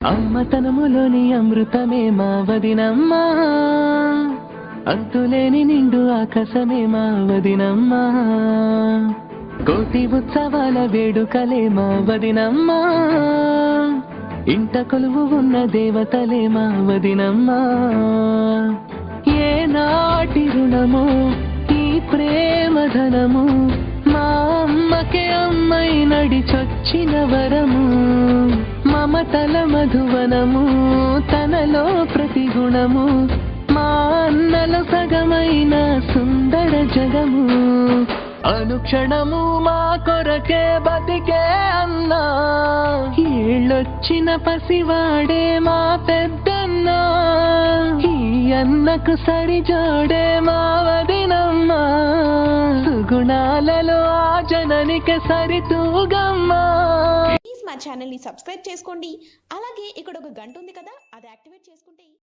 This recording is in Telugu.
అమ్మతనములోని అమృతమే మా వదినమ్మా, అంతులేని నిండు ఆకాశమే మా వదినమ్మా, కోటి ఉత్సవాల వేడుకలే మా వదినమ్మా, ఇంట కొలువు ఉన్న దేవతలే మా వదినమ్మా. ఏ నాటి రుణము ఈ ప్రేమ ధనము, మా అమ్మకే అమ్మై నడిచొచ్చిన వరము, మమతల మధువనము తనలో ప్రతి గుణము, మా అన్నలో సగమైన సుందర జగము, అనుక్షణము మా కొరకే బతికే అన్నా, ఏళ్ళొచ్చిన పసివాడే మా పెద్దన్నా, ఈ అన్నకు సరిజోడే మా వదినమ్మా, సుగుణాలలో ఆ జననికి సరితూగమ్మా. ప్లీజ్ మా ఛానల్ని సబ్స్క్రైబ్ చేసుకోండి. అలాగే ఇక్కడ ఒక గంట ఉంది కదా, అది యాక్టివేట్ చేసుకుంటే